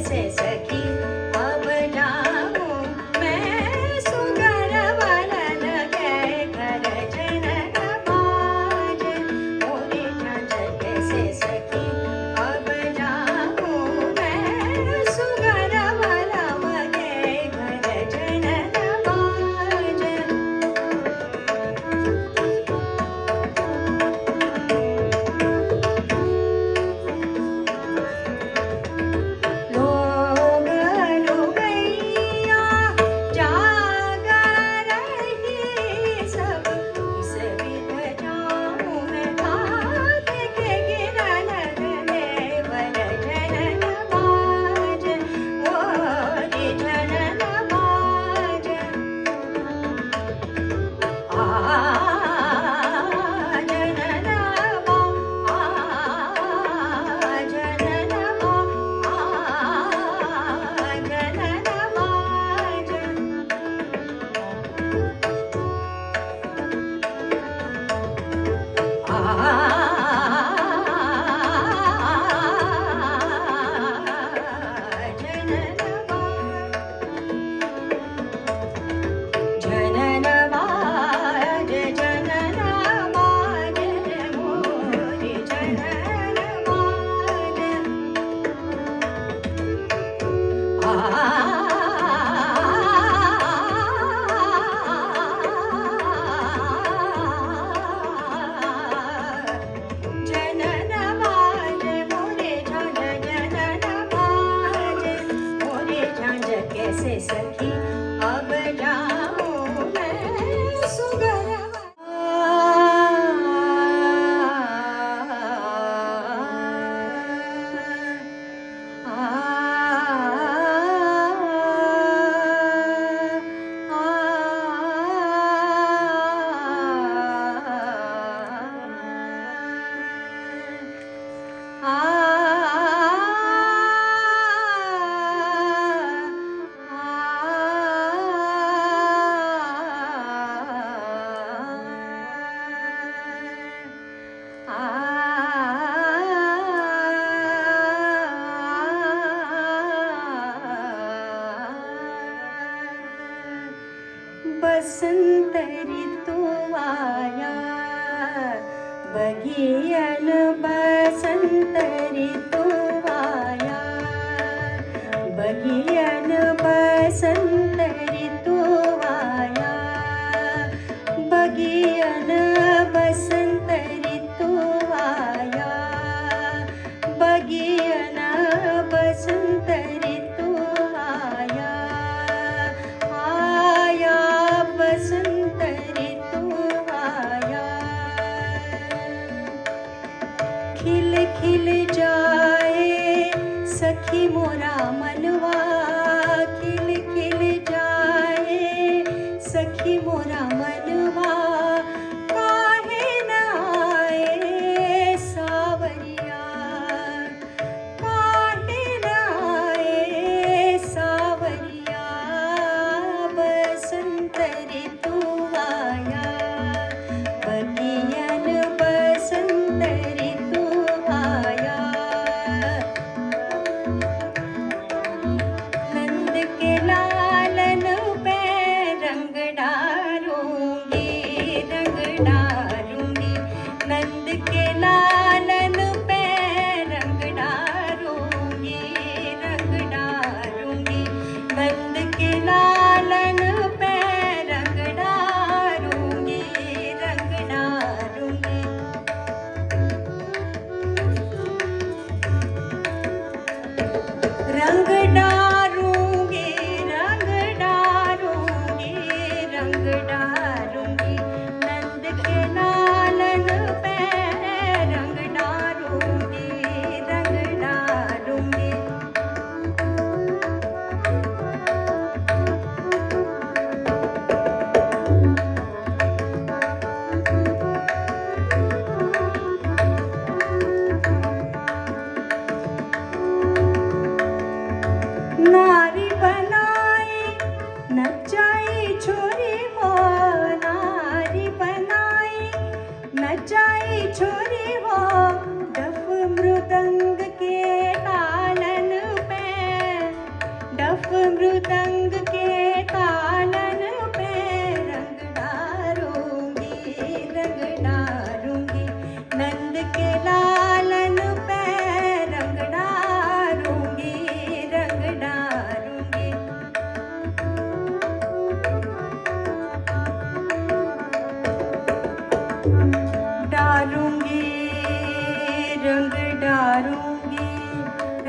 कैसे सखी अब जाऊं मैं सुगर वाला लगे घर जनन बाज मोरे झांझ कैसे सखी अब जाऊं मैं सुगर वाला लगे घर जनन बाज लोग लुगैया जागा रही सब इस विध जाऊं मैं हाथ के गिरा लगने वर जनन बाज मोरे जनन बाज जनन बाज जनन बाज मोरे जनन बाज जनन बाज मोरे झांझ जनन बाज मोरे झांझ कैसे सखी अब जाऊं मैं सुगर बसंत ऋतु आया बगियन बसंत ऋतु आया बगियन बसंत ऋतु आया बगियन बसंत ऋतु आया बगियन बसंत ऋतु आया आया बसंत ऋतु आया खिल खिल जाए सखी मोरा मनवा खिल खिल जाए सखी मोरा मनवा काहे न आए सावरिया काहे न आए सावरिया बसंत ऋतु आया बगियन बसंत ऋतु आया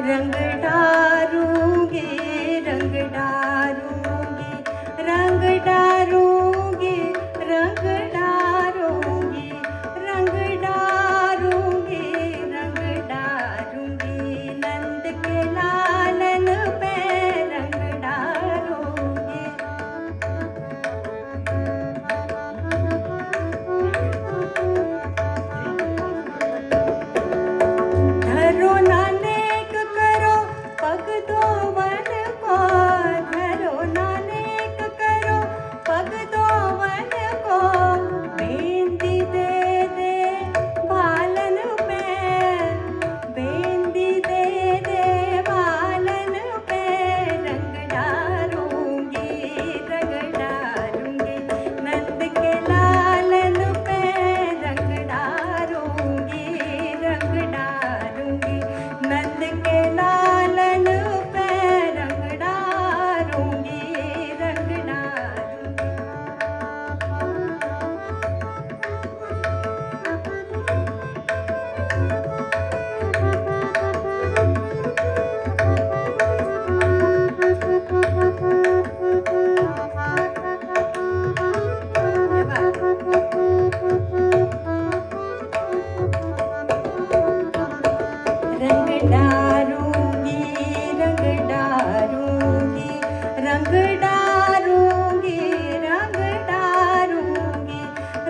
रंग डारूंगी, रंग डारूंगी, रंग डारूंगी, रंग डारूंगी, रंग डारूंगी, रंग डारूंगी, नंद के लालन पे रंग डारूंगी। धरो ना नेक करो पग दो वन को, धरो ना नेक करो पग दो वन को, बेंदी दे दे बालन पे, बेंदी दे दे बालन पे, रंग डारूंगी, रंग डारूंगी, नंद के लालन पे रंग डारूंगी, रंग डारूंगी, नंद के लालन पे रंग डारूंगी, रंग डारूंगी। रंग डारूंगी, रंग डारूंगी, रंग डारूंगी, रंग डारूंगी,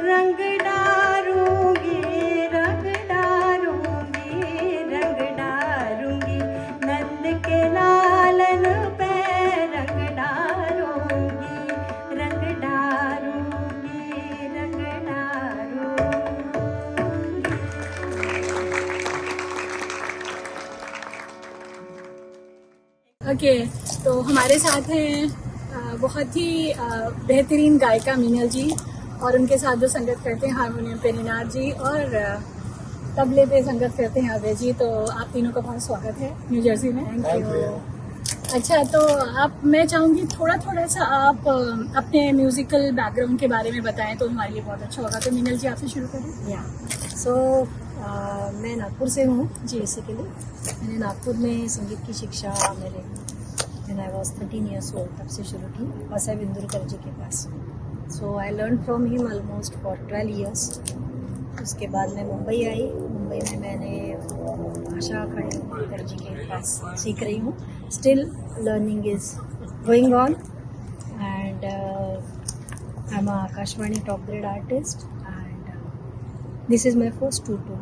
रंग डारूंगी, रंग डारूंगी, रंग डारूंगी, नंद के लालन पे रंग डारूंगी, रंग डारूंगी, रंग डारूंगी। ओके, तो हमारे साथ हैं बहुत ही बेहतरीन गायिका मीनल जी, और उनके साथ जो संगत करते हैं हारमोनियम पे निनाद जी, और तबले पे संगत करते हैं अभय जी। तो आप तीनों का बहुत स्वागत है न्यू जर्सी में। Thank you. अच्छा, तो मैं चाहूँगी थोड़ा सा आप अपने म्यूजिकल बैकग्राउंड के बारे में बताएं तो हमारे लिए बहुत अच्छा होगा। तो मीनल जी आपसे शुरू करें। या सो मैं नागपुर से हूँ जी। बेसिकली। मैंने नागपुर में संगीत की शिक्षा मेरे when I was 13 years old तब से शुरू की, वसई बिंदुरकर जी के पास। So I learn from him almost for 12 years। उसके बाद मैं मुंबई आई। मुंबई में मैंने आशा खड़ेकर जी के पास सीख रही हूँ। Still learning is going on and I am Akashvani top grade artist and this is my first tour too.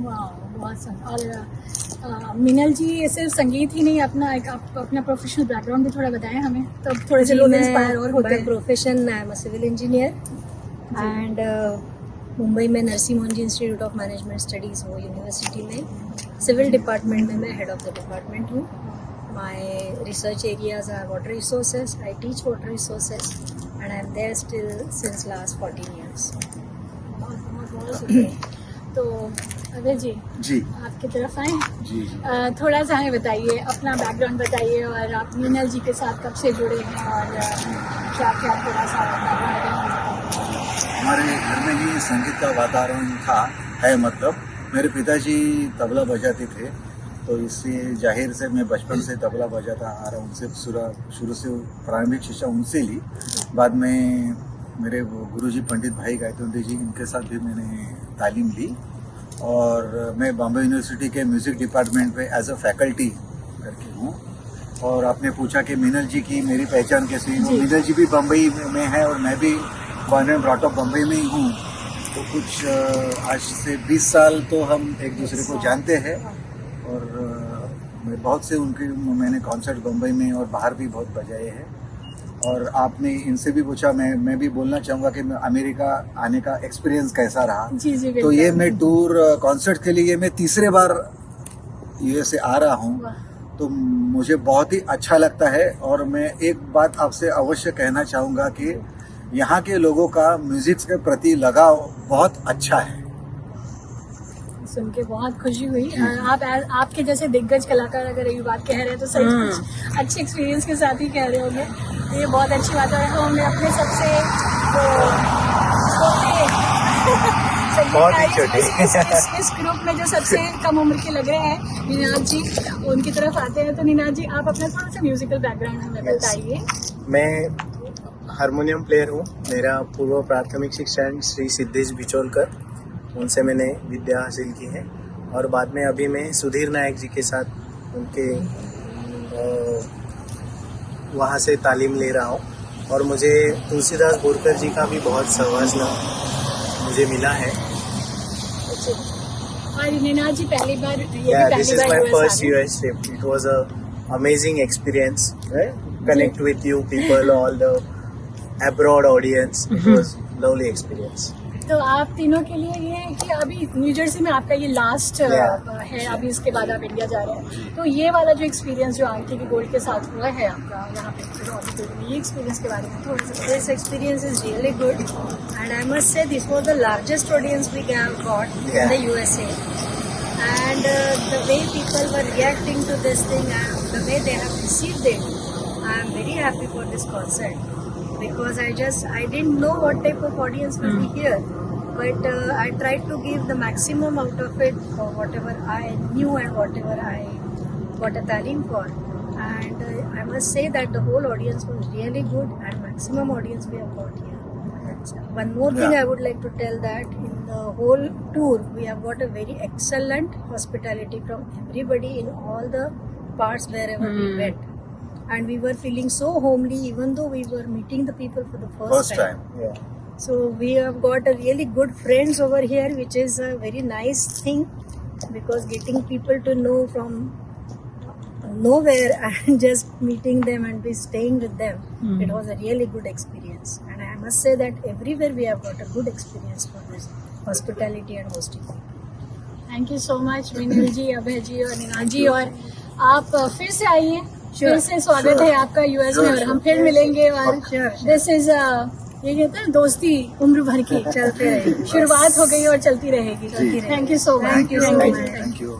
वाह, बहुत सुंदर। और मीनल जी सिर्फ संगीत ही नहीं, अपना प्रोफेशनल बैकग्राउंड भी थोड़ा बताएं हमें, तो थोड़े से लोग इंस्पायर और होते हैं। Profession I am a civil engineer and Mumbai में Narsee Monjee institute of management studies हो यूनिवर्सिटी में सिविल डिपार्टमेंट में मैं हेड ऑफ द डिपार्टमेंट हूँ। My research areas are water resources. I teach water resources and I am there still since last 14 years। बहुत सुंदर। तो अभय जी जी आपकी तरफ आए। जी थोड़ा सा हमें बताइए, अपना बैकग्राउंड बताइए, और आप मीनल जी के साथ कब से जुड़े हैं, और क्या क्या थोड़ा सा हमारे घर में ही संगीत का वातावरण था है। मतलब मेरे पिताजी तबला बजाते थे, तो इससे जाहिर से मैं बचपन से तबला बजाता आ रहा हूँ। उनसे शुरू से प्रारंभिक शिक्षा उनसे ली। बाद में मेरे गुरुजी पंडित भाई गायत्री जी, इनके साथ भी मैंने तालीम ली, और मैं बॉम्बे यूनिवर्सिटी के म्यूज़िक डिपार्टमेंट पे एज अ फैकल्टी करके हूँ। और आपने पूछा कि मीनल जी की मेरी पहचान कैसी है। मीनल जी भी बम्बई में है और मैं भी born and brought up Bombay में ही हूँ। तो कुछ आज से 20 साल तो हम एक दूसरे को जानते हैं, और मैं बहुत से मैंने कॉन्सर्ट बम्बई में और बाहर भी बहुत बजाए हैं। और आपने इनसे भी पूछा, मैं भी बोलना चाहूँगा कि अमेरिका आने का एक्सपीरियंस कैसा रहा। जी तो ये मैं टूर कॉन्सर्ट के लिए मैं तीसरे बार यूएसए आ रहा हूँ, तो मुझे बहुत ही अच्छा लगता है। और मैं एक बात आपसे अवश्य कहना चाहूँगा कि यहाँ के लोगों का म्यूजिक के प्रति लगाव बहुत अच्छा है। सुन के बहुत खुशी हुई। आपके जैसे दिग्गज कलाकार अगर ये बात कह रहे हैं तो सही कुछ अच्छे एक्सपीरियंस के साथ ही कह रहे होंगे। ये बहुत अच्छी बात है। तो हमने अपने सबसे बहुत ही guys, छोटे। इस ग्रुप में जो सबसे कम उम्र के लग रहे हैं निनाद जी, उनकी तरफ आते हैं। तो निनाद जी, आप अपना थोड़ा सा म्यूजिकल बैकग्राउंड हमें बताइए। मैं हारमोनियम प्लेयर हूँ। मेरा पूर्व प्राथमिक शिक्षण श्री सिद्धेश बिचौलकर, उनसे मैंने विद्या हासिल की है। और बाद में अभी मैं सुधीर नायक जी के साथ उनके वहाँ से तालीम ले रहा हूँ। और मुझे तुलसीदास बोरकर जी का भी बहुत सहवासना मुझे मिला है। और निनाद जी पहली बार, ये भी Yeah, this पहली is bar my US first आ रहे हैं। US trip. It was a amazing experience. Right? Connect with you people, all the abroad audience. It was lovely experience. तो आप तीनों के लिए ये है कि अभी न्यू जर्सी में आपका ये लास्ट है, अभी इसके बाद आप इंडिया जा रहे हैं। तो ये वाला जो एक्सपीरियंस जो आंटी की गोल्ड के साथ हुआ है आपका यहाँ पे ऑडिटोरियम में, ये एक्सपीरियंस के बारे में थोड़ा सा। This experience is really good, and I must say this was the largest audience we have got in the USA. And the way people were reacting to this thing and the way they have received it, I am very happy for this concert, because I didn't know what type of audience will be here, but I tried to give the maximum out of it for whatever I knew and whatever I got a talim for. And I must say that the whole audience was really good, and maximum audience we have got here. One more thing I would like to tell, that in the whole tour we have got a very excellent hospitality from everybody in all the parts wherever we went. And we were feeling so homely, even though we were meeting the people for the first time. Yeah. So we have got a really good friends over here, which is a very nice thing, because getting people to know from nowhere and just meeting them and be staying with them, it was a really good experience. And I must say that everywhere we have got a good experience for this hospitality and hosting. Thank you so much मिनल जी, अभय जी और निनाद जी। और आप फिर से आइए, फिर से स्वागत है आपका यूएस में, और हम फिर मिलेंगे। और दिस इज ये कहते हैं दोस्ती उम्र भर की, चलते रहेगी, शुरुआत हो गई और चलती रहेगी। Thank you so much. Thank you.